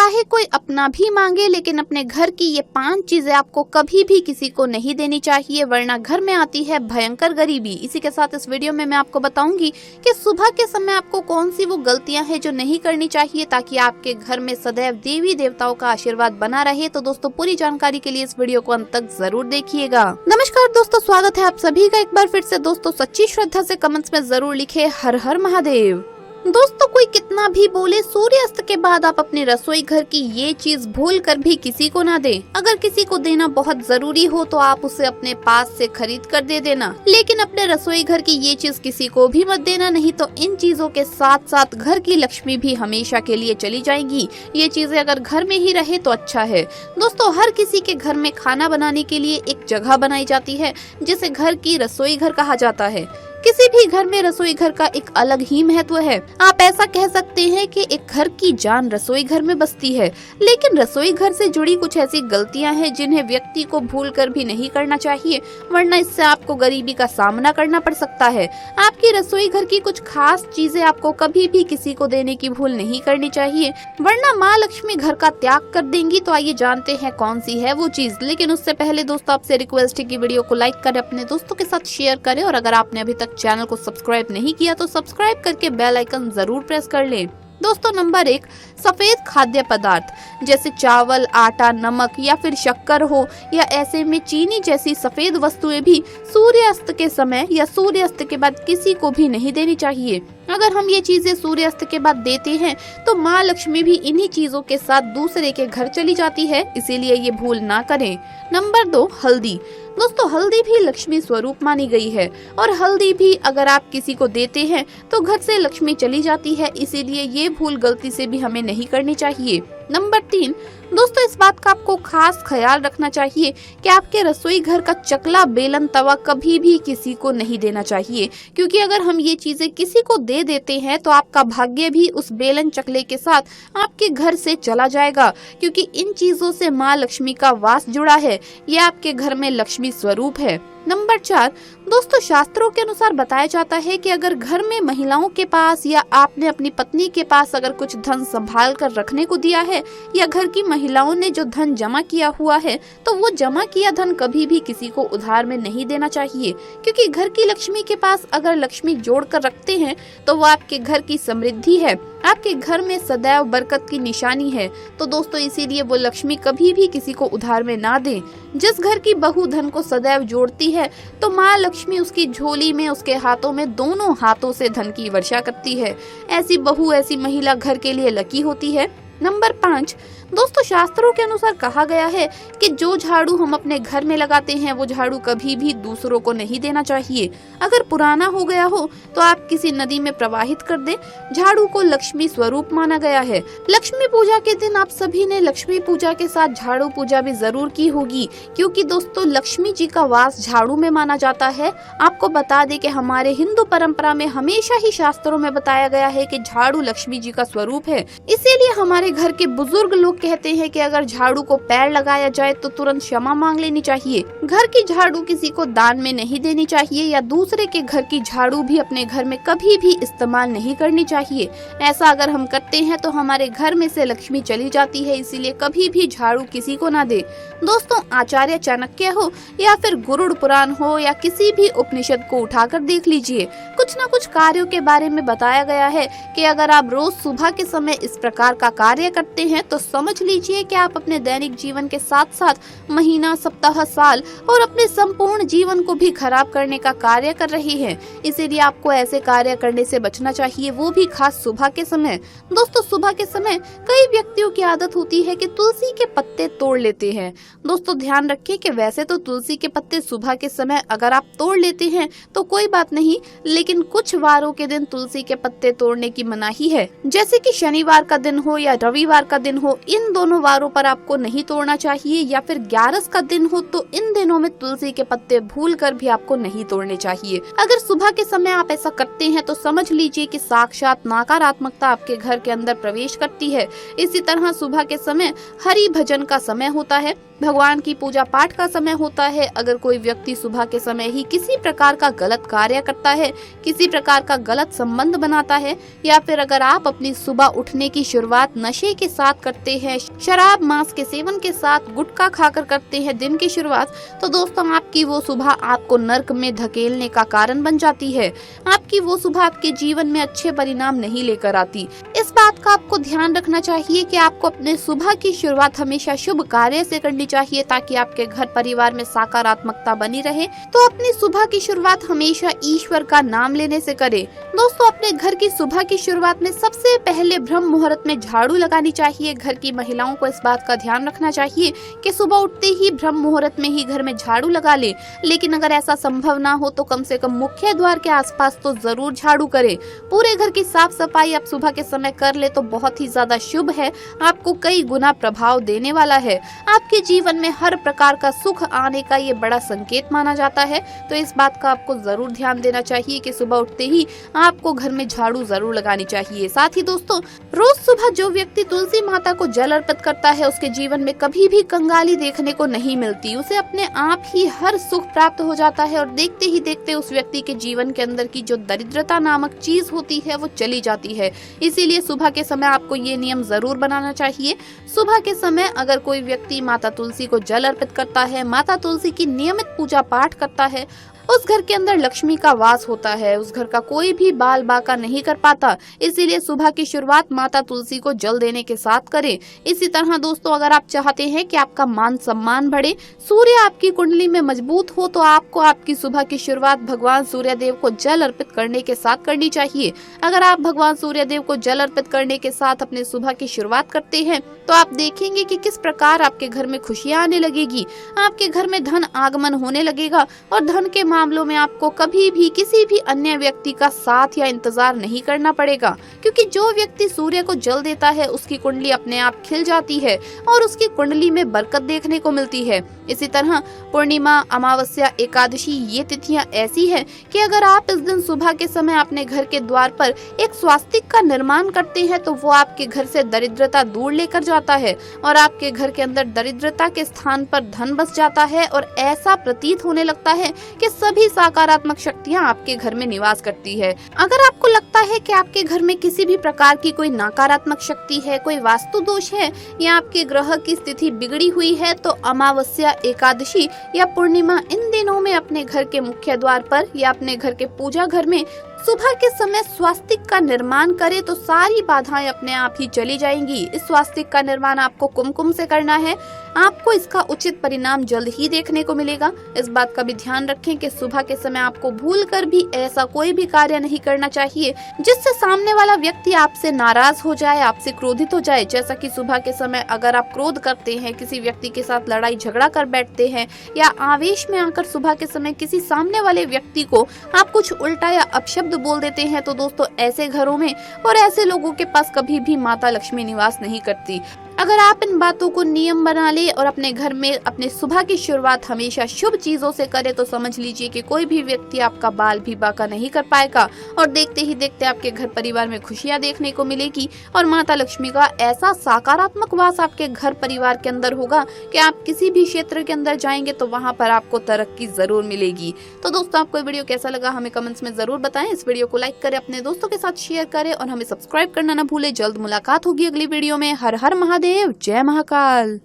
चाहे कोई अपना भी मांगे, लेकिन अपने घर की ये 5 चीजें आपको कभी भी किसी को नहीं देनी चाहिए, वरना घर में आती है भयंकर गरीबी। इसी के साथ इस वीडियो में मैं आपको बताऊंगी कि सुबह के समय आपको कौन सी वो गलतियां हैं जो नहीं करनी चाहिए, ताकि आपके घर में सदैव देवी देवताओं का आशीर्वाद बना रहे। तो दोस्तों, पूरी जानकारी के लिए इस वीडियो को अंत तक जरूर देखिएगा। नमस्कार दोस्तों, स्वागत है आप सभी का एक बार फिर से। दोस्तों, सच्ची श्रद्धा से कमेंट्स में जरूर लिखे हर हर महादेव। दोस्तों, कोई कितना भी बोले, सूर्यास्त के बाद आप अपने रसोई घर की ये चीज भूल कर भी किसी को ना दें। अगर किसी को देना बहुत जरूरी हो तो आप उसे अपने पास से खरीद कर दे देना, लेकिन अपने रसोई घर की ये चीज किसी को भी मत देना, नहीं तो इन चीजों के साथ साथ घर की लक्ष्मी भी हमेशा के लिए चली जाएगी। ये चीजें अगर घर में ही रहे तो अच्छा है। दोस्तों, हर किसी के घर में खाना बनाने के लिए एक जगह बनाई जाती है, जिसे घर की रसोई घर कहा जाता है। किसी भी घर में रसोई घर का एक अलग ही महत्व है। आप ऐसा कह सकते हैं कि एक घर की जान रसोई घर में बसती है। लेकिन रसोई घर से जुड़ी कुछ ऐसी गलतियां हैं जिन्हें व्यक्ति को भूलकर भी नहीं करना चाहिए, वरना इससे आपको गरीबी का सामना करना पड़ सकता है। आपकी रसोई घर की कुछ खास चीजें आपको कभी भी किसी को देने की भूल नहीं करनी चाहिए, वरना माँ लक्ष्मी घर का त्याग कर देंगी। तो आइए जानते हैं कौन सी है वो चीज। लेकिन उससे पहले दोस्तों, आपसे रिक्वेस्ट है कि वीडियो को लाइक करें, अपने दोस्तों के साथ शेयर करें, और अगर आपने अभी तक चैनल को सब्सक्राइब नहीं किया तो सब्सक्राइब करके बेल आइकन जरूर प्रेस कर लें। दोस्तों, नंबर 1, सफेद खाद्य पदार्थ जैसे चावल, आटा, नमक या फिर शक्कर हो, या ऐसे में चीनी जैसी सफेद वस्तुएं भी सूर्यास्त के समय या सूर्यास्त के बाद किसी को भी नहीं देनी चाहिए। अगर हम ये चीजें सूर्यास्त के बाद देते हैं तो माँ लक्ष्मी भी इन्हीं चीजों के साथ दूसरे के घर चली जाती है, इसीलिए ये भूल ना करें। नंबर 2, हल्दी। दोस्तों, हल्दी भी लक्ष्मी स्वरूप मानी गई है, और हल्दी भी अगर आप किसी को देते हैं तो घर से लक्ष्मी चली जाती है, इसीलिए ये भूल गलती से भी हमें नहीं करनी चाहिए। नंबर 3, दोस्तों, इस बात का आपको खास ख्याल रखना चाहिए कि आपके रसोई घर का चकला, बेलन, तवा कभी भी किसी को नहीं देना चाहिए, क्योंकि अगर हम ये चीजें किसी को दे देते हैं तो आपका भाग्य भी उस बेलन चकले के साथ आपके घर से चला जाएगा, क्योंकि इन चीजों से माँ लक्ष्मी का वास जुड़ा है। ये आपके घर में लक्ष्मी स्वरूप है। नंबर 4, दोस्तों, शास्त्रों के अनुसार बताया जाता है कि अगर घर में महिलाओं के पास या आपने अपनी पत्नी के पास अगर कुछ धन संभाल कर रखने को दिया है, या घर की महिलाओं ने जो धन जमा किया हुआ है, तो वो जमा किया धन कभी भी किसी को उधार में नहीं देना चाहिए, क्योंकि घर की लक्ष्मी के पास अगर लक्ष्मी जोड़ कर रखते हैं तो वो आपके घर की समृद्धि है, आपके घर में सदैव बरकत की निशानी है। तो दोस्तों, इसीलिए वो लक्ष्मी कभी भी किसी को उधार में ना दें। जिस घर की बहू धन को सदैव जोड़ती है तो माँ लक्ष्मी उसकी झोली में, उसके हाथों में, दोनों हाथों से धन की वर्षा करती है। ऐसी बहू, ऐसी महिला घर के लिए लकी होती है। नंबर 5, दोस्तों, शास्त्रों के अनुसार कहा गया है कि जो झाड़ू हम अपने घर में लगाते हैं वो झाड़ू कभी भी दूसरों को नहीं देना चाहिए। अगर पुराना हो गया हो तो आप किसी नदी में प्रवाहित कर दें। झाड़ू को लक्ष्मी स्वरूप माना गया है। लक्ष्मी पूजा के दिन आप सभी ने लक्ष्मी पूजा के साथ झाड़ू पूजा भी जरूर की होगी, क्योंकि दोस्तों, लक्ष्मी जी का वास झाड़ू में माना जाता है। आपको बता दें कि हमारे हिंदू परंपरा में हमेशा ही शास्त्रों में बताया गया है कि झाड़ू लक्ष्मी जी का स्वरूप है। इसीलिए हमारे घर के बुजुर्ग लोग कहते हैं कि अगर झाड़ू को पैर लगाया जाए तो तुरंत क्षमा मांग लेनी चाहिए। घर की झाड़ू किसी को दान में नहीं देनी चाहिए, या दूसरे के घर की झाड़ू भी अपने घर में कभी भी इस्तेमाल नहीं करनी चाहिए। ऐसा अगर हम करते हैं तो हमारे घर में से लक्ष्मी चली जाती है, इसीलिए कभी भी झाड़ू किसी को ना दे। दोस्तों, आचार्य चाणक्य हो या फिर गरुड़ पुराण हो या किसी भी उपनिषद को उठाकर देख लीजिए, कुछ न कुछ कार्यों के बारे में बताया गया है कि अगर आप रोज सुबह के समय इस प्रकार का कार्य करते हैं तो समझ लीजिए कि आप अपने दैनिक जीवन के साथ साथ महीना, सप्ताह, साल और अपने संपूर्ण जीवन को भी खराब करने का कार्य कर रही हैं। इसीलिए आपको ऐसे कार्य करने से बचना चाहिए, वो भी खास सुबह के समय। दोस्तों, सुबह के समय कई व्यक्तियों की आदत होती है कि तुलसी के पत्ते तोड़ लेते हैं। दोस्तों, ध्यान रखिए कि वैसे तो तुलसी के पत्ते सुबह के समय अगर आप तोड़ लेते हैं तो कोई बात नहीं, लेकिन कुछ वारों के दिन तुलसी के पत्ते तोड़ने की मनाही है, जैसे कि शनिवार का दिन हो या रविवार का दिन हो। इन दोनों वारों पर आपको नहीं तोड़ना चाहिए, या फिर 11 का दिन हो तो इन दिनों में तुलसी के पत्ते भूल कर भी आपको नहीं तोड़ने चाहिए। अगर सुबह के समय आप ऐसा करते हैं तो समझ लीजिए कि साक्षात नकारात्मकता आपके घर के अंदर प्रवेश करती है। इसी तरह सुबह के समय हरि भजन का समय होता है। भगवान की पूजा पाठ का समय होता है। अगर कोई व्यक्ति सुबह के समय ही किसी प्रकार का गलत कार्य करता है, किसी प्रकार का गलत संबंध बनाता है, या फिर अगर आप अपनी सुबह उठने की शुरुआत नशे के साथ करते हैं, शराब मांस के सेवन के साथ, गुटखा खाकर करते हैं दिन की शुरुआत, तो दोस्तों आपकी वो सुबह आपको नर्क में धकेलने का कारण बन जाती है। आपकी वो सुबह आपके जीवन में अच्छे परिणाम नहीं लेकर आती। इस बात का आपको ध्यान रखना चाहिए कि आपको अपने सुबह की शुरुआत हमेशा शुभ कार्य से करनी चाहिए, ताकि आपके घर परिवार में सकारात्मकता बनी रहे। तो अपनी सुबह की शुरुआत हमेशा ईश्वर का नाम लेने से करें। दोस्तों अपने घर की सुबह की शुरुआत में सबसे पहले ब्रह्म मुहूर्त में झाड़ू लगानी चाहिए। घर की महिलाओं को इस बात का ध्यान रखना चाहिए कि सुबह उठते ही ब्रह्म मुहूर्त में ही घर में झाड़ू लगा ले। लेकिन अगर ऐसा संभव ना हो तो कम से कम मुख्य द्वार के आसपास तो जरूर झाड़ू करें। पूरे घर की साफ सफाई आप सुबह के समय कर ले तो बहुत ही ज्यादा शुभ है, आपको कई गुना प्रभाव देने वाला है। आपके जीवन में हर प्रकार का सुख आने का ये बड़ा संकेत माना जाता है। तो इस बात का आपको जरूर ध्यान देना चाहिए कि सुबह उठते ही आपको घर में झाड़ू जरूर लगानी चाहिए। साथ ही दोस्तों रोज सुबह जो व्यक्ति तुलसी माता को जल अर्पित करता है उसके जीवन में कभी भी कंगाली देखने को नहीं मिलती। उसे अपने आप ही हर सुख प्राप्त हो जाता है और देखते ही देखते उस व्यक्ति के जीवन के अंदर की जो दरिद्रता नामक चीज होती है वो चली जाती है। इसीलिए सुबह के समय आपको ये नियम जरूर बनाना चाहिए। सुबह के समय अगर कोई व्यक्ति माता तुलसी को जल अर्पित करता है, माता तुलसी की नियमित पूजा पाठ करता है, उस घर के अंदर लक्ष्मी का वास होता है। उस घर का कोई भी बाल बाका नहीं कर पाता। इसीलिए सुबह की शुरुआत माता तुलसी को जल देने के साथ करें। इसी तरह दोस्तों अगर आप चाहते हैं कि आपका मान सम्मान बढ़े, सूर्य आपकी कुंडली में मजबूत हो, तो आपको आपकी सुबह की शुरुआत भगवान सूर्य देव को जल अर्पित करने के साथ करनी चाहिए। अगर आप भगवान सूर्य देव को जल अर्पित करने के साथ अपने सुबह की शुरुआत करते हैं तो आप देखेंगे कि किस प्रकार आपके घर में खुशियां आने लगेगी, आपके घर में धन आगमन होने लगेगा और धन के मामलों में आपको कभी भी किसी भी अन्य व्यक्ति का साथ या इंतजार नहीं करना पड़ेगा, क्योंकि जो व्यक्ति सूर्य को जल देता है उसकी कुंडली अपने आप खिल जाती है और उसकी कुंडली में बरकत देखने को मिलती है। इसी तरह पूर्णिमा, अमावस्या, एकादशी ये तिथियां ऐसी है कि अगर आप इस दिन सुबह के समय अपने घर के द्वार पर एक स्वास्तिक का निर्माण करते हैं तो वो आपके घर से दरिद्रता दूर लेकर जाता है और आपके घर के अंदर दरिद्रता के स्थान पर धन बस जाता है और ऐसा प्रतीत होने लगता है कि सभी सकारात्मक शक्तियां आपके घर में निवास करती है। अगर आपको लगता है कि आपके घर में किसी भी प्रकार की कोई नकारात्मक शक्ति है, कोई वास्तु दोष है या आपके ग्रह की स्थिति बिगड़ी हुई है, तो अमावस्या, एकादशी या पूर्णिमा इन दिनों में अपने घर के मुख्य द्वार पर या अपने घर के पूजा घर में सुबह के समय स्वास्तिक का निर्माण करें तो सारी बाधाएं अपने आप ही चली जाएंगी। इस स्वास्तिक का निर्माण आपको कुमकुम से करना है। आपको इसका उचित परिणाम जल्द ही देखने को मिलेगा। इस बात का भी ध्यान रखें कि सुबह के समय आपको भूलकर भी ऐसा कोई भी कार्य नहीं करना चाहिए जिससे सामने वाला व्यक्ति आपसे नाराज हो जाए, आपसे क्रोधित हो जाए। जैसा कि सुबह के समय अगर आप क्रोध करते हैं, किसी व्यक्ति के साथ लड़ाई झगड़ा कर बैठते हैं या आवेश में आकर सुबह के समय किसी सामने वाले व्यक्ति को आप कुछ उल्टा या अपशब्द बोल देते हैं, तो दोस्तों ऐसे घरों में और ऐसे लोगों के पास कभी भी माता लक्ष्मी निवास नहीं करती। अगर आप इन बातों को नियम बना ले और अपने घर में अपने सुबह की शुरुआत हमेशा शुभ चीजों से करे तो समझ लीजिए कि कोई भी व्यक्ति आपका बाल भी बाका नहीं कर पाएगा और देखते ही देखते आपके घर परिवार में खुशियां देखने को मिलेगी और माता लक्ष्मी का ऐसा सकारात्मक वास आपके घर परिवार के अंदर होगा कि आप किसी भी क्षेत्र के अंदर जाएंगे तो वहां पर आपको तरक्की जरूर मिलेगी। तो दोस्तों आपको वीडियो कैसा लगा हमें कमेंट्स में जरूर बताएं। इस वीडियो को लाइक करें, अपने दोस्तों के साथ शेयर करें और हमें सब्सक्राइब करना न भूले। जल्द मुलाकात होगी अगली वीडियो में। हर हर महादेव, जय महाकाल।